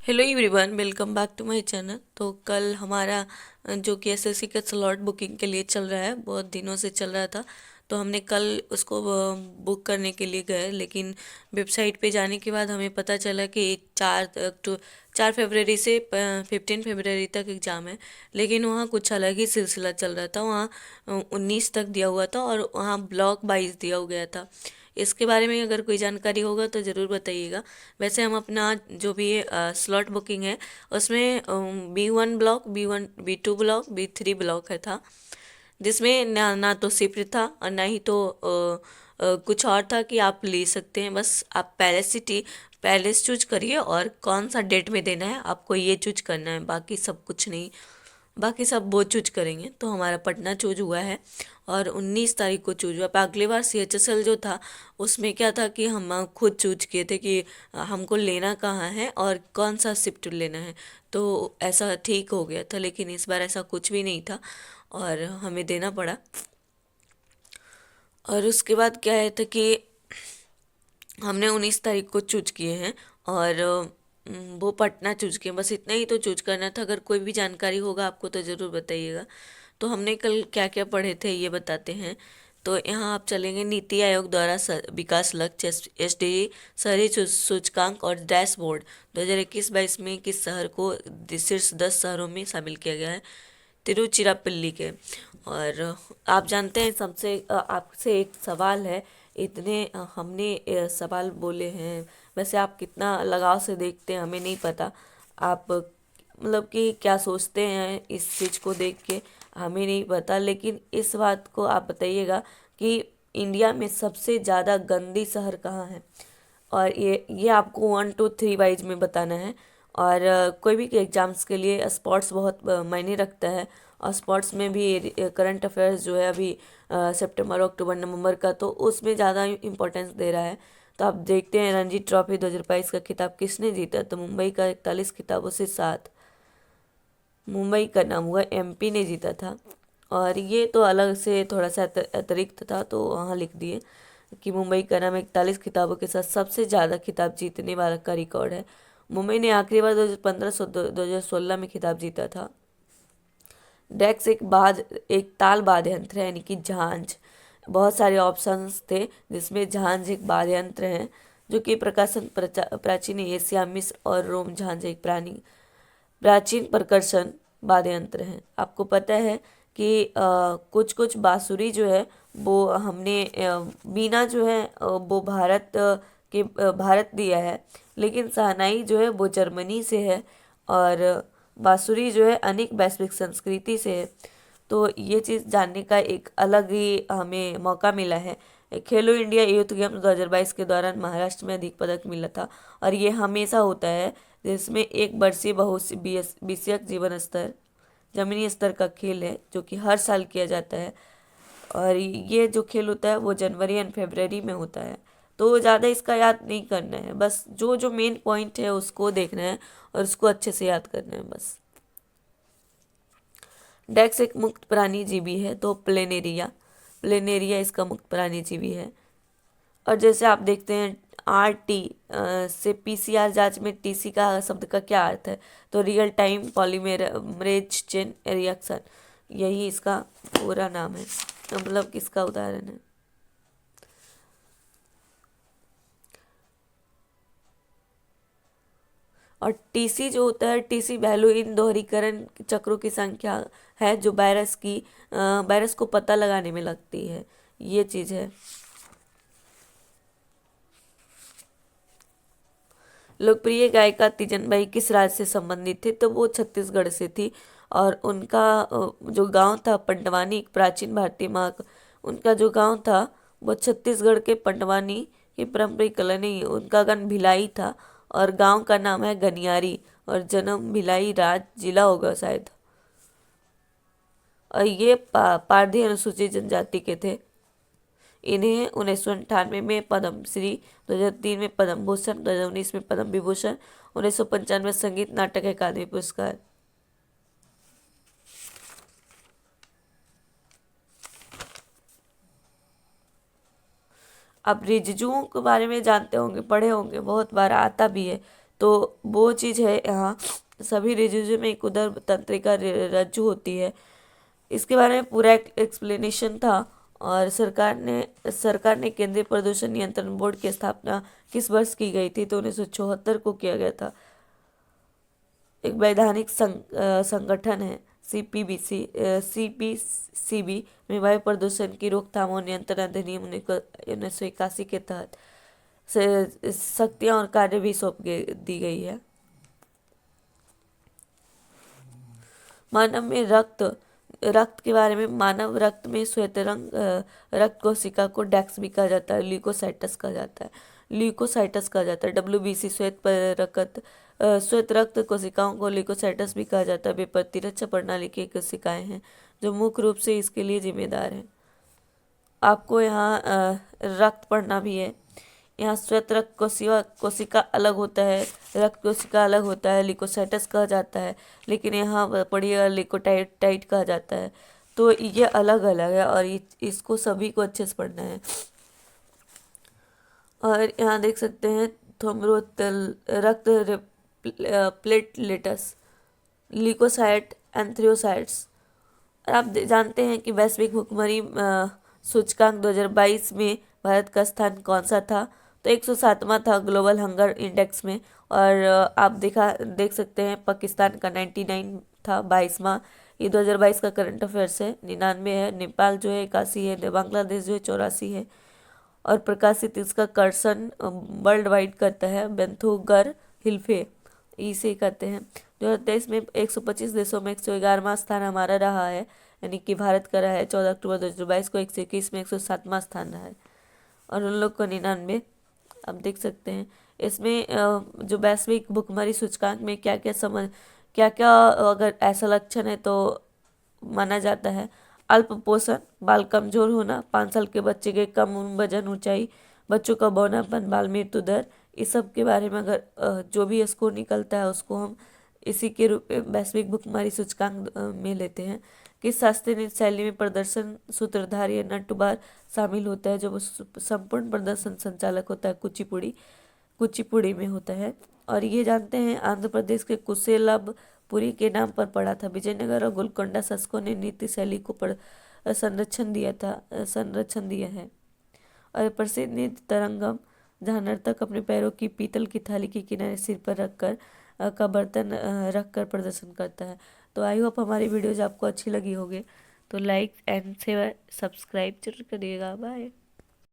Hello everyone, welcome back to my channel. तो कल हमारा जो कि एसएससी का स्लॉट बुकिंग के लिए चल रहा है, बहुत दिनों से चल रहा था। तो हमने कल उसको बुक करने के लिए गए, लेकिन वेबसाइट पे जाने के बाद हमें पता चला कि 4 फरवरी से 15 फरवरी तक एग्ज़ाम है। लेकिन वहाँ कुछ अलग ही सिलसिला चल रहा था। वहाँ 19 तक दिया हुआ था और वहाँ ब्लॉक वाइज दिया गया था। इसके बारे में अगर कोई जानकारी होगा तो ज़रूर बताइएगा। वैसे हम अपना जो भी स्लॉट बुकिंग है उसमें B1 block, B2 block, B3 block है था, जिसमें ना तो शिफ्ट था और ना ही तो कुछ और था कि आप ले सकते हैं। बस आप पैलेस चूज करिए और कौन सा डेट में देना है आपको ये चूज करना है, बाकी सब कुछ नहीं। बाकी सब वो चूज करेंगे। तो हमारा पटना चूज हुआ है और 19 तारीख को चूज हुआ। अगली बार CHSL जो था उसमें क्या था कि हम खुद चूज किए थे कि हमको लेना कहाँ है और कौन सा शिफ्ट लेना है। तो ऐसा ठीक हो गया था, लेकिन इस बार ऐसा कुछ भी नहीं था और हमें देना पड़ा। और उसके बाद क्या है था कि हमने 19 तारीख को चूज किए हैं और वो पटना चूज किए। बस इतना ही तो चूज करना था। अगर कोई भी जानकारी होगा आपको तो ज़रूर बताइएगा। तो हमने कल क्या क्या पढ़े थे ये बताते हैं। तो यहाँ आप चलेंगे नीति आयोग द्वारा विकास लक्ष्य SDG शहरी सूचकांक और डैशबोर्ड 2021-22 में किस शहर को शीर्ष 10 शहरों में शामिल किया गया है? तिरुचिरापल्ली के। और आप जानते हैं, सबसे आपसे एक सवाल है। इतने हमने सवाल बोले हैं। वैसे आप कितना लगाव से देखते हैं हमें नहीं पता। आप मतलब कि क्या सोचते हैं इस चीज़ को देख के हमें नहीं पता, लेकिन इस बात को आप बताइएगा कि इंडिया में सबसे ज़्यादा गंदी शहर कहाँ है। और ये आपको 1 2 3 वाइज में बताना है। और कोई भी एग्ज़ाम्स के लिए स्पोर्ट्स बहुत मायने रखता है। और स्पोर्ट्स में भी करंट अफेयर्स जो है अभी सितंबर अक्टूबर नवंबर का, तो उसमें ज़्यादा इम्पोर्टेंस दे रहा है। तो आप देखते हैं रणजी ट्रॉफी 2022 का खिताब किसने जीता? तो मुंबई का 41 खिताबों से 7 मुंबई का नाम हुआ, MP ने जीता था। और ये तो अलग से थोड़ा सा अतिरिक्त था, तो वहाँ लिख दिए कि मुंबई का नाम 41 खिताबों के साथ सबसे ज़्यादा खिताब जीतने वाला का रिकॉर्ड है। मुंबई ने आखिरी बार 2015 2016 में खिताब जीता था। डेक्स एक ताल वाद्य यंत्र है, यानी कि झांझ। बहुत सारे ऑप्शंस थे जिसमें झांझ एक वाद्य यंत्र है जो कि प्राचीन एशिया, मिस्र और रोम। झांझ एक प्राचीन प्रकर्षण वाद्य यंत्र है। आपको पता है कि कुछ कुछ बांसुरी जो है वो हमने बीना जो है वो भारत दिया है, लेकिन शहनाई जो है वो जर्मनी से है। और बांसुरी जो है अनेक वैश्विक संस्कृति से है। तो ये चीज़ जानने का एक अलग ही हमें मौका मिला है। खेलो इंडिया यूथ गेम्स 2022 के दौरान महाराष्ट्र में अधिक पदक मिला था। और ये हमेशा होता है जिसमें एक वर्षीय विषयक जीवन स्तर जमीनी स्तर का खेल है जो कि हर साल किया जाता है। और ये जो खेल होता है वो जनवरी एंड फरवरी में होता है। तो ज़्यादा इसका याद नहीं करना है, बस जो जो मेन पॉइंट है उसको देखना है और उसको अच्छे से याद करना है बस। डेक्स एक मुक्त प्राणी जीवी है, तो प्लेनेरिया इसका मुक्त प्राणी जीवी है। और जैसे आप देखते हैं RT से PCR जांच में TC का शब्द का क्या अर्थ है? तो real time polymerase chain reaction, यही इसका पूरा नाम है। तो मतलब किसका उदाहरण है। और TC जो होता है, TC वैल्यू इन दोहरीकरण चक्रों की संख्या है जो वायरस को पता लगाने में लगती है। ये चीज़ है। लोकप्रिय गायिका तीजन बाई किस राज्य से संबंधित थी? तो वो छत्तीसगढ़ से थी। और उनका जो गांव था पंडवानी, एक प्राचीन भारतीय माँ उनका जो गांव था वो छत्तीसगढ़ के पंडवानी की पारंपरिक कला नहीं, उनका गण भिलाई था। और गांव का नाम है गनियारी। और जन्म भिलाई जिला होगा शायद। और ये पारधी अनुसूचित जनजाति के थे। इन्हें 1998 में पद्म श्री, 2003 में पद्म भूषण, 2019 में पद्म विभूषण, 1995 संगीत नाटक अकादमी पुरस्कार। आप रिजिजुओं के बारे में जानते होंगे, पढ़े होंगे, बहुत बार आता भी है। तो वो चीज़ है यहाँ। सभी रिज्यूमे में एक उदर तंत्रिका रज्जु होती है। इसके बारे में पूरा एक्सप्लेनेशन था। और सरकार ने केंद्रीय प्रदूषण नियंत्रण बोर्ड की स्थापना किस वर्ष की गई थी? तो 1974 को किया गया था। एक वैधानिक संगठन है सीपीसीबी में वायु प्रदूषण की रोकथाम और नियंत्रण अधिनियम 1981 के तहत शक्तियां और कार्य भी दी गई है। मानव में रक्त के बारे में, मानव रक्त में श्वेत रंग रक्त कोशिका को डैक्स भी कहा जाता है, ल्यूकोसाइटस कहा जाता है, WBC श्वेत रक्त कोशिकाओं को ल्यूकोसाइटस भी कहा जाता है। वे प्रतिरक्षा प्रणाली की कोशिकाएं हैं जो मुख्य रूप से इसके लिए जिम्मेदार हैं। आपको यहाँ रक्त पढ़ना भी है। यहाँ श्वेत रक्त कोशिका अलग होता है, रक्त कोशिका अलग होता है, ल्यूकोसाइटस कहा जाता है, लेकिन यहाँ पढ़िएगा ल्यूकोटाइट कहा जाता है। तो ये अलग अलग है और इसको सभी को अच्छे से पढ़ना है। और यहाँ देख सकते हैं रक्त प्लेटलेट्स, ल्यूकोसाइट, एंथ्रियोसाइट्स। और आप जानते हैं कि वैश्विक भुखमरी सूचकांक 2022 में भारत का स्थान कौन सा था? तो 107वां था ग्लोबल हंगर इंडेक्स में। और आप देख सकते हैं पाकिस्तान का 99 था, 22वां। ये 2022 का करंट अफेयर्स है। 99 है। नेपाल जो है 81 है। बांग्लादेश जो है 84 है। और प्रकाशित इसका कर्सन वर्ल्ड वाइड करता है बेंथुगर हिल्फे, इसे कहते हैं। 2023 में 125 देशों में 111वां स्थान हमारा रहा है, यानी कि भारत का रहा है। 14 अक्टूबर 2022 को 121 में 107वां स्थान रहा है और उन लोग को 99। आप देख सकते हैं इसमें जो वैश्विक भुखमरी सूचकांक में क्या क्या अगर ऐसा लक्षण है तो माना जाता है। अल्प पोषण, बाल कमजोर होना, 5 साल के बच्चे के कम वजन, ऊंचाई, बच्चों का बौनापन, बाल मृत्यु दर, इस सब के बारे में अगर जो भी स्कोर निकलता है उसको हम इसी के रूप में वैश्विक भुखमरी सूचकांक में लेते हैं। किस शास्त्रीय नृत्य शैली में प्रदर्शन सूत्रधार या नटवार शामिल होता है? जो संपूर्ण प्रदर्शन संचालक होता है कुचिपुड़ी में होता है। और ये जानते हैं आंध्र प्रदेश के कुशेलबपुरी के नाम पर पड़ा था। विजयनगर और गोलकोंडा शासकों ने नृत्य शैली को संरक्षण दिया है। और प्रसिद्ध नृत्य तरंगम, जहाँ नर्तक अपने पैरों की पीतल की थाली के किनारे सिर पर का बर्तन रखकर प्रदर्शन करता है। तो आई होप हमारी वीडियोज आपको अच्छी लगी होगी। तो लाइक एंड शेयर सब्सक्राइब जरूर करिएगा। बाय।